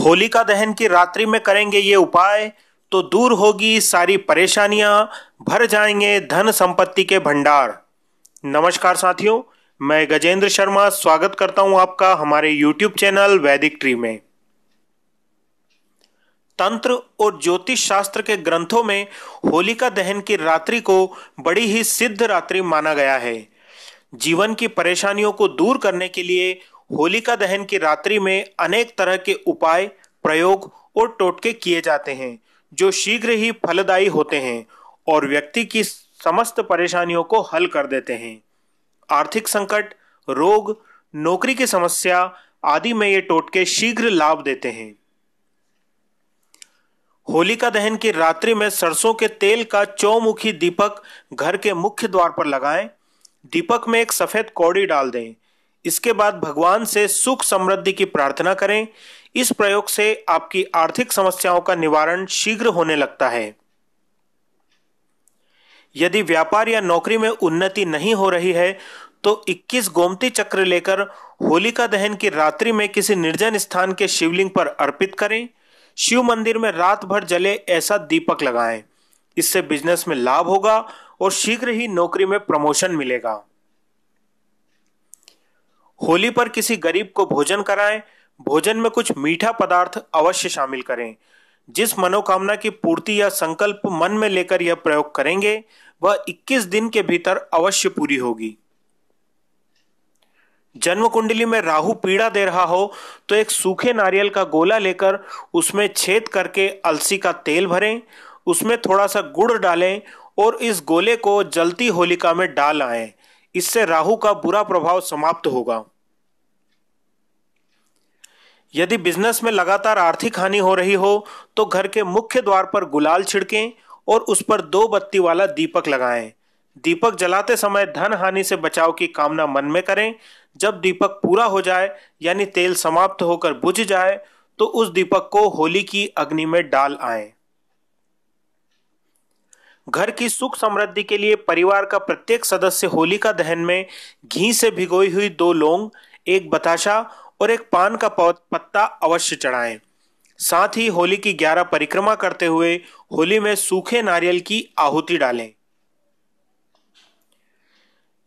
होलिका दहन की रात्रि में करेंगे ये उपाय तो दूर होगी सारी परेशानियां, भर जाएंगे धन संपत्ति के भंडार। नमस्कार साथियों, मैं गजेंद्र शर्मा स्वागत करता हूं आपका हमारे YouTube चैनल वैदिक ट्री में। तंत्र और ज्योतिष शास्त्र के ग्रंथों में होलिका दहन की रात्रि को बड़ी ही सिद्ध रात्रि माना गया है। जीवन की परेशानियों को दूर करने के लिए होलिका दहन की रात्रि में अनेक तरह के उपाय, प्रयोग और टोटके किए जाते हैं जो शीघ्र ही फलदायी होते हैं और व्यक्ति की समस्त परेशानियों को हल कर देते हैं। आर्थिक संकट, रोग, नौकरी की समस्या आदि में ये टोटके शीघ्र लाभ देते हैं। होलिका दहन की रात्रि में सरसों के तेल का चौमुखी दीपक घर के मुख्य द्वार पर लगाएं। दीपक में एक सफेद कौड़ी डाल दें। इसके बाद भगवान से सुख समृद्धि की प्रार्थना करें। इस प्रयोग से आपकी आर्थिक समस्याओं का निवारण शीघ्र होने लगता है। यदि व्यापार या नौकरी में उन्नति नहीं हो रही है तो 21 गोमती चक्र लेकर होलिका दहन की रात्रि में किसी निर्जन स्थान के शिवलिंग पर अर्पित करें। शिव मंदिर में रात भर जले ऐसा दीपक लगाएं। इससे बिजनेस में लाभ होगा और शीघ्र ही नौकरी में प्रमोशन मिलेगा। होली पर किसी गरीब को भोजन कराएं। भोजन में कुछ मीठा पदार्थ अवश्य शामिल करें। जिस मनोकामना की पूर्ति या संकल्प मन में लेकर यह प्रयोग करेंगे वह 21 दिन के भीतर अवश्य पूरी होगी। जन्म कुंडली में राहु पीड़ा दे रहा हो तो एक सूखे नारियल का गोला लेकर उसमें छेद करके अलसी का तेल भरें, उसमें थोड़ा सा गुड़ डालें और इस गोले को जलती होलिका में डाल आएं। इससे राहु का बुरा प्रभाव समाप्त होगा। यदि बिजनेस में लगातार आर्थिक हानि हो रही हो तो घर के मुख्य द्वार पर गुलाल छिड़कें और उस पर 2 बत्ती वाला दीपक लगाएं। दीपक जलाते समय धन हानि से बचाव की कामना मन में करें। जब दीपक पूरा हो जाए यानी तेल समाप्त होकर बुझ जाए तो उस दीपक को होली की अग्नि में डाल आएं। घर की सुख समृद्धि के लिए परिवार का प्रत्येक सदस्य होलिका दहन में घी से भिगोई हुई 2 लौंग, 1 बताशा और 1 पान का पत्ता अवश्य चढ़ाएं। साथ ही होली की 11 परिक्रमा करते हुए होली में सूखे नारियल की आहुति डालें।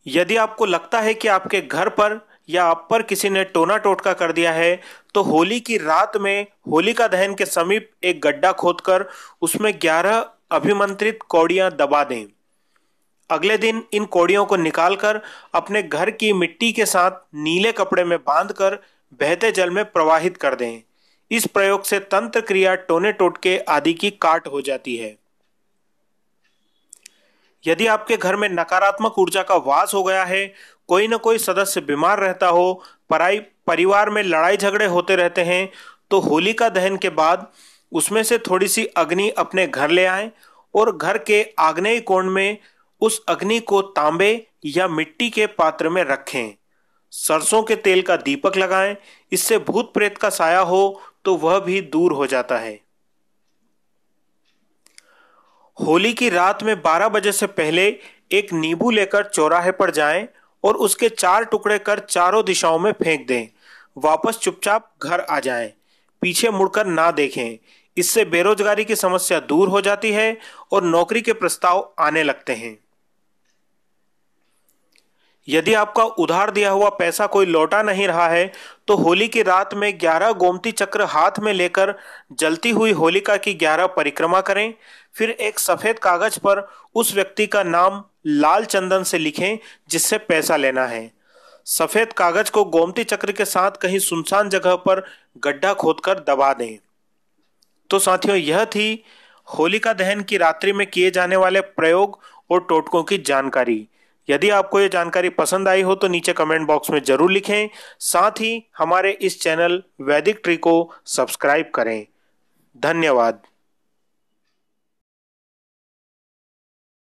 यदि आपको लगता है कि आपके घर पर या आप पर किसी ने टोना टोटका कर दिया है तो होली की रात में होलिका दहन के समीप एक गड्ढा खोदकर उसमें 11 अभिमंत्रित कौड़ियां दबा दें। अगले दिन इन कौड़ियों को निकालकर अपने घर की मिट्टी के साथ नीले कपड़े में बांधकर बहते जल में प्रवाहित कर दें। इस प्रयोग से तंत्र क्रिया, टोने टोटके आदि की काट हो जाती है। यदि आपके घर में नकारात्मक ऊर्जा का वास हो गया है, कोई न कोई सदस्य बीमार रहता हो, परिवार में लड़ाई झगड़े होते रहते हैं, तो होलिका दहन के बाद उसमें से थोड़ी सी अग्नि अपने घर ले आएं और घर के आग्नेय कोण में उस अग्नि को तांबे या मिट्टी के पात्र में रखें। सरसों के तेल का दीपक लगाएं। इससे भूत प्रेत का साया हो तो वह भी दूर हो जाता है। होली की रात में 12 बजे से पहले एक नींबू लेकर चौराहे पर जाएं और उसके 4 टुकड़े कर चारों दिशाओं में फेंक दें। वापस चुपचाप घर आ जाएं। पीछे मुड़कर ना देखें। इससे बेरोजगारी की समस्या दूर हो जाती है और नौकरी के प्रस्ताव आने लगते हैं। यदि आपका उधार दिया हुआ पैसा कोई लौटा नहीं रहा है तो होली की रात में 11 गोमती चक्र हाथ में लेकर जलती हुई होलिका की 11 परिक्रमा करें। फिर एक सफेद कागज पर उस व्यक्ति का नाम लाल चंदन से लिखें जिससे पैसा लेना है। सफेद कागज को गोमती चक्र के साथ कहीं सुनसान जगह पर गड्ढा खोदकर दबा दें। तो साथियों, यह थी होलिका दहन की रात्रि में किए जाने वाले प्रयोग और टोटकों की जानकारी। यदि आपको ये जानकारी पसंद आई हो तो नीचे कमेंट बॉक्स में जरूर लिखें। साथ ही हमारे इस चैनल वैदिक ट्री को सब्सक्राइब करें। धन्यवाद।